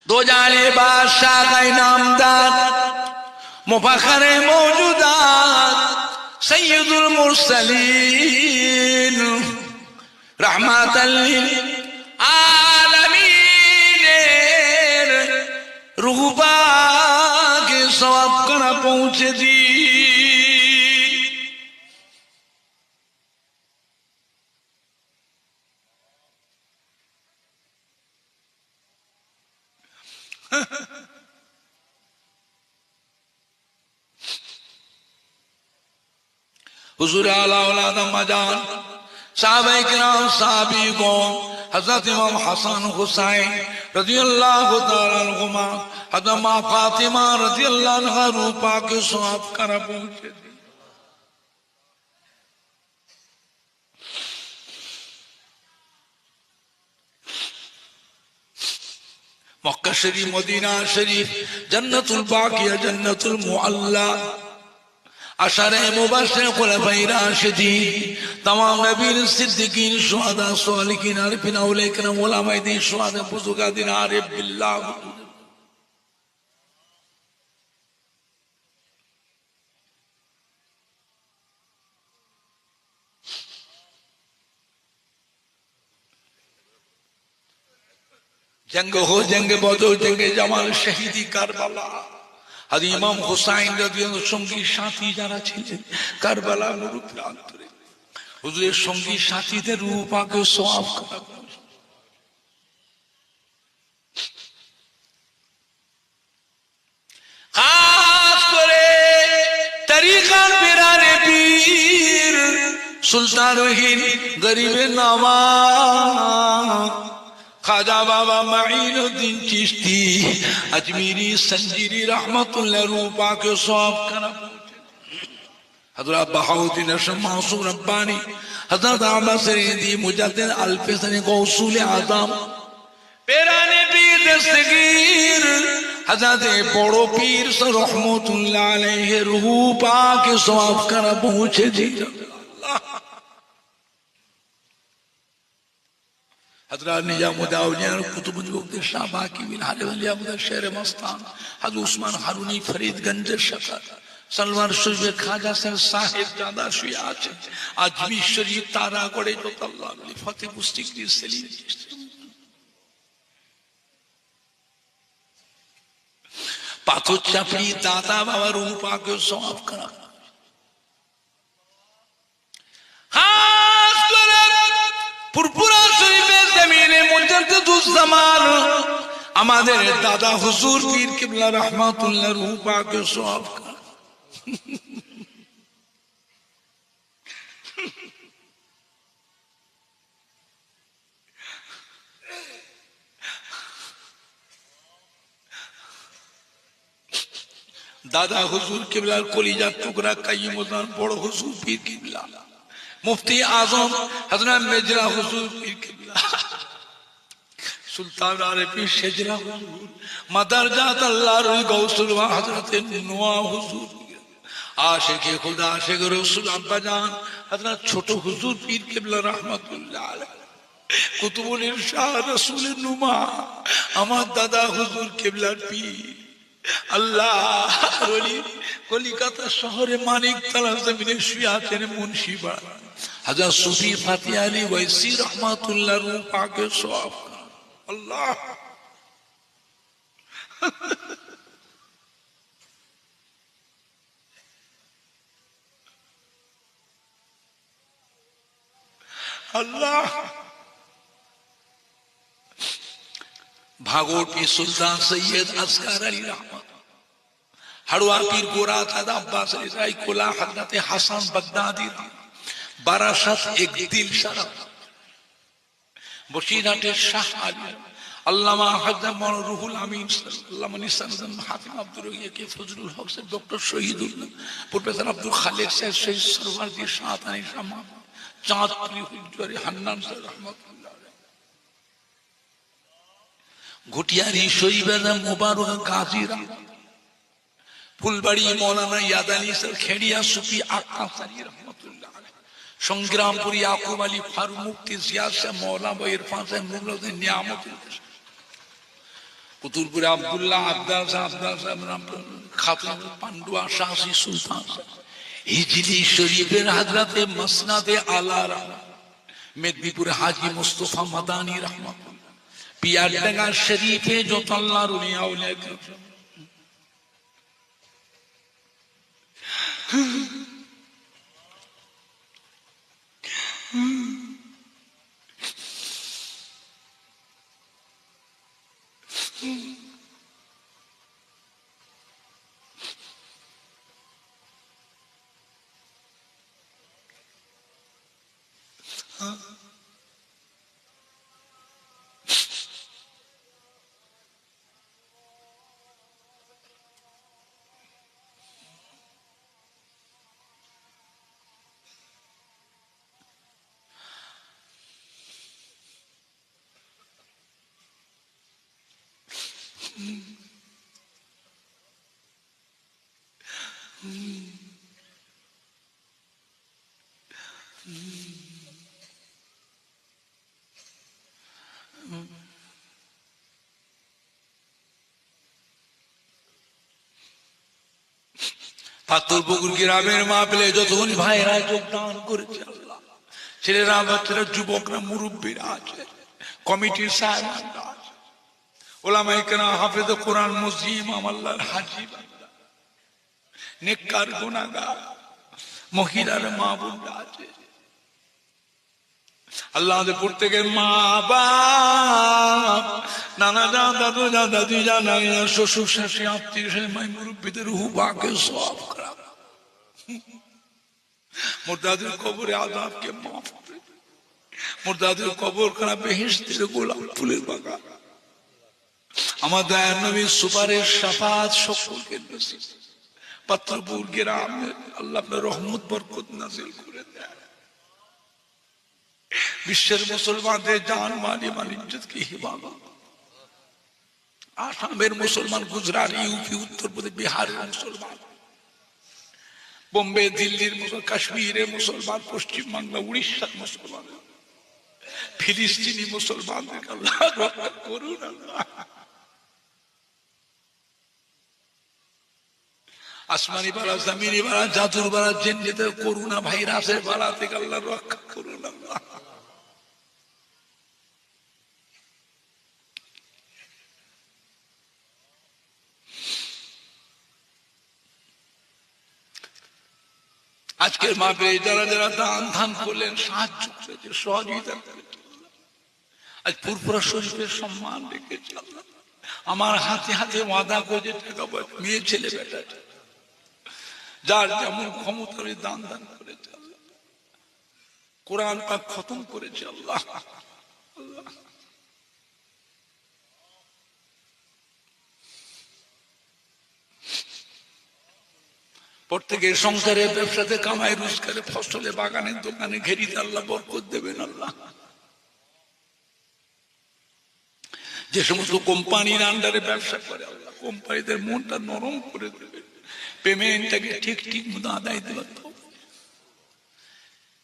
दो जाने बादशाह का इनामदार मुफखरे मौजूदात सैयदुल मुरसलीन रहमतल लिल आलमीन रूबा के सवाब करा पहुंचे दी। हुजूर आला औलाद मजान साहबे किराम साहबीगों हजरत इमाम हसन हुसैन रज़ियल्लाहु ताला अन्हुमा हजरत मां फातिमा रज़ियल्लाहु अन्हा रूपा के सवाब करा पहुंचे थे। मक्का शरीफ मदीना शरीफ जन्नतुल बाकिया जन्नतुल मुअल्ला अशरे मुबश्शिर खुलफाए राशिदीन तमाम नबीन सिद्दीकीन शुहदा सालिकीन आरिफीन औलिया किराम उलमाए दीन शुहदा बुजुर्गान आरिफ बिल्लाह जंग हो जंग बदर जंग जमाल शहीदी करबला हज़रत इमाम हुसैन রাদিয়াল্লাহু সঙ্গী সাথী যারা ছিলেন কারবালা নুর প্রান্তরে হুজুরের সঙ্গী সাথীদের রূহ পাকে সওয়াব করা খাস করে তরিকার পিরানে পীর সুলতান রহিম গরিবে নওয়াজ खाजा बाबा माइनुद्दीन चिश्ती अजमीरी संजीरी रहमतुल्लाह रूपा के सवाब करा हजरत बहाउद्दीन अशरफ मासूम रब्बानी हजरत अब्बास सरीदी मुजद्दिद अल-फिसनी गौसूल आज़म पेराने पीर दस्तगीर हजरत बड़ो पीर स रहमतुल्लाह अलैहि रूपा के सवाब करा पहुंचे जी। हजरत निजामुद्दीन औलिया कुतुबुल शाह बाकी बिन हालिया मुद्दा शहर मस्तान हजरत उस्मान हारूनी फरीदगंज शकर सलवार शरीफ खाजा से साहिब जादा शुया আছে আজমি শরীফ তারাগড়ে যতল্লাহ আলী ফতেহ মুস্তিকি সেলিম পাথর চাপড়ি দাদা বাবা রূপা के সওয়াব করা খাস করে পুরপুরা শরীফে জমিনে মুজাদ্দিদুজ্জামান আমাদের দাদা হুজুর পীর কিবলা रहमतुल्लाह रूपा के सवाब का दादा हुजूर किबला कलिजा टुकड़ा काय्यिमुद्दीन बड़ हुजूर पीर किबला मुफ्ती आजम हजरत मिर्जा हुजूर पीर किबला सुल्तान आरिफीन शेजरा हुजूर मदरजात अल्लाहर गौसुल व हजरत नुआ हुजूर आशिक खुदा आशिक रसूल अब्बा जान हजरत छोटो हुजूर पीर किबला रहमतुल्लाह अलैह कुतुबुल इरशाद रसूल नुमा আমার দাদা হুজুর কিবলার পীর আল্লাহ ওলি কলিকাতা শহরে মানিকতলা জমিনে শুয়ে আছেন মুন্সি বাড়া हज़रत सूफी फातिह अली वैसी रहमतुल्लाह रूपा के सवाब अल्लाह अल्लाह भागोट की सुल्तान सैयद असगर अली रहमत हड़वा पीर गोरा था अब्बास अली कोला हजरत हसन बगदादी बारासात एक दिल शरफ बशीराटे शाह आली अल्लामा हजरत मौलाना रूहुल अमीन अल्लामा निसानुद्दीन हातिम अब्दुल रहीम के फजलुल हक से डॉक्टर शहीदुल्लाह प्रोफेसर अब्दुल खालिक से शहीद सरवर दी शातानी शमा चांदपुरी हुजूरी हन्नान से रहमतुल्लाह घुटियारी शरीफ मुबारक गाजीरा फुलबाड़ी मौलाना यादानी सर खेड़िया सुफी आका सरी रहमतुल्लाह संग्रामपुरी याकूब अली फारूक मुफ्ती जियाद से मौलाना इरफान से मुगलों नियामत কুতুলপুরে আব্দুল্লাহ আব্দাস খাতুন পান্ডুয়া শাহী সুলতান হিজলি শরীফের হযরতে মসনদে আলা মেদিনীপুরে হাজী মুস্তাফা মাদানী রহমাতুল্লাহ পিয়ারডাঙ্গা শরীফে যত আল্লাহর উলিয়া উলিয়া পাথরপুকুর গ্রামের মাহফিলে যতগুলি ভাইরা যোগদান করেছে আল্লাহ, ছেলেরা বাচ্চারা যুবকরা মুরব্বীরা আছে, কমিটির সাহেবরা আছে, ওলামায়ে কেরাম হাফেজ কোরআন মসজিদ ইমাম আল্লাহর হাজী নেককার গুনাহগার মহিলার মা বোনরা আছে আল্লাহ। আমাদের প্রত্যেকের মা বাপ নানা জান দাদু জান দাদি জান শ্বশুর শাশি আত্মীয় স্বজন মুরব্বীদের রূহ পাকে সওয়াব করা, মুর্দাদের কবরে আযাবকে মাফ করে, মুর্দাদের কবর খানা বেহেশতের গোলাপ ফুলের বাগান। আমার দয়ার নবীর সুপারিশ শাফাত সকলকে নসিব। পাথরপুর গ্রামে আল্লাহ আপনার রহমত বরকত নাযিল করে দেন। বিশ্বের মুসলমানদের জান মাল ইমান ইজ্জতকে হিফাজত, আসামের মুসলমান, গুজরাট, ইউপি, উত্তরপ্রদেশ, বিহারের মুসলমান, বোম্বে, দিল্লির মুসলমান, কাশ্মীরের মুসলমান, পশ্চিমবাংলা, উড়িষ্যার মুসলমান, ফিলিস্তিনি মুসলমানদেরকে আল্লাহ রক্ষা করুন। আল্লাহ আসমানি বালা, জামিনি বালা, জাদুর বালা, জিন্নাতের করুণা, ভাইরাসের বালা থেকে আল্লাহ রক্ষা করুন। আল্লাহ আজকের মাহফিলে যারা যারা দান ধান করলেন, সাহায্য করেছে, সহযোগিতা করেছে, আজ ফুরফুরা শরীফের সম্মান রেখেছে আল্লাহ। আমার হাতে হাতে ওয়াদা করেছে টাকা পয়সা, মেয়ে ছেলে বেটা যার যেমন ক্ষমতা দান দান করেছে আল্লাহ। কোরআন পাক খতম করেছে আল্লাহ। আল্লাহ প্রত্যেকের সংসারে, ব্যবসাতে, কামাই রোজগারে, ফসলে, বাগানে, দোকানে, ঘেরিতে আল্লাহ বরকত দেবেন আল্লাহ। যে সমস্ত কোম্পানির আন্ডারে ব্যবসা করে আল্লাহ, কোম্পানিদের মনটা নরম করে দেবেন, পেমেন্টটাকে ঠিক ঠিক মতো আদায় দেবেন।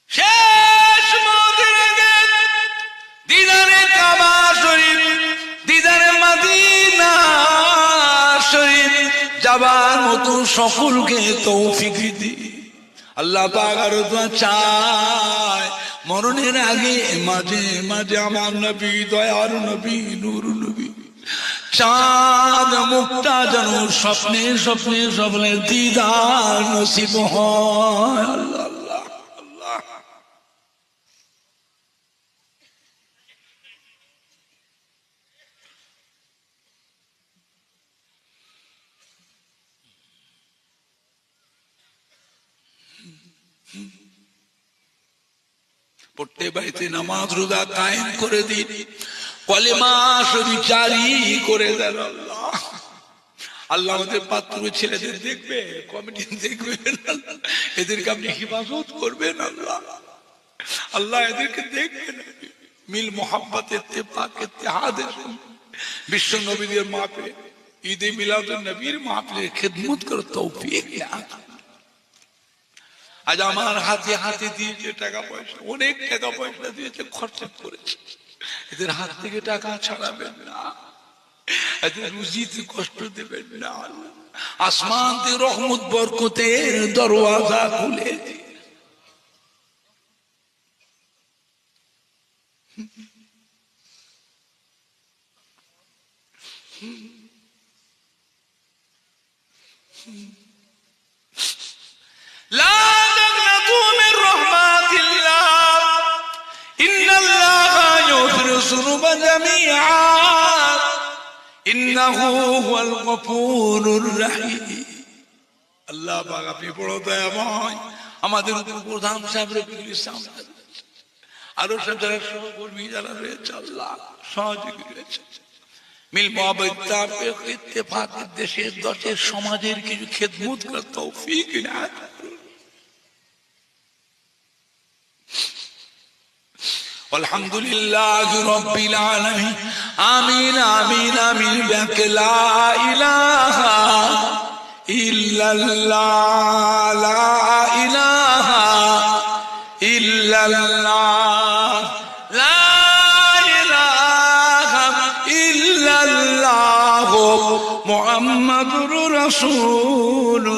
শেষ মতের আগে দিদারে কাবা শরীফ, দিদারে মদিনা শরীফ যাবার মতো সকলকে তৌফিক দি আল্লাহ পাক। আর দোয়া চায় মরণের আগে মাঝে মাঝে আমার নবী, দয়ার নবী, নূর নবী, চাঁদ মুক্তা যেন স্বপ্নে স্বপ্নে স্বপ্নে দিদার নসিব হয়। আল্লাহ আল্লাহ আল্লাহ প্রত্যেক বাড়িতে নামাজ রোজা কায়েম করে দিন, কলেমা শরীফ জারি করে দেন আল্লাহ। আল্লাহ আমাদের পাত্র ছেলেদের দেখবে, কমিটি দেখবেন, এদেরকে আপনি হিফাজত করবেন আল্লাহ। আল্লাহ এদেরকে দেখবেন, মিল মোহাব্বত, ইত্তেফাক, ইত্তেহাদের বিশ্ব নবীদের মাহফিলে, ঈদে মিলাদুন নবীর মাহফিলে খিদমত করার তৌফিক দান। আজ আমার হাতে হাতে দিয়েছে টাকা পয়সা, অনেক টাকা পয়সা দিয়েছে, খরচা করেছে, এদের হাত থেকে টাকা ছাড়াবেন না। রুজিতে কষ্ট দেবেন না, আসমান থেকে রহমত বরকতের দরওয়াজা খুলে দিন। لا تقنطوا من رحمة الله إن الله يغفر الذنوب جميعا إنه هو الغفور الرحيم। আল্লাহ পাক আপনি বড় দয়াময়। আমাদের উপর প্রধান সাহেব রফিকুল ইসলাম আরো সব যারা সহকর্মী যারা রয়েছে আল্লাহ সহযোগী রয়েছে, মিল মোহাব্বত ইত্তেফাক দেশের দশের সমাজের কিছু খেদমত করার তৌফিক ইনায়াত করুন। আলহামদুলিল্লাহি রাব্বিল আলামিন। আমিন আমিন আমিন। লা ইলাহা ইল্লাল্লাহ, লা ইলাহা ইল্লাল্লাহ, লা ইলাহা ইল্লাল্লাহ মুহাম্মাদুর রাসূলুল্লাহ।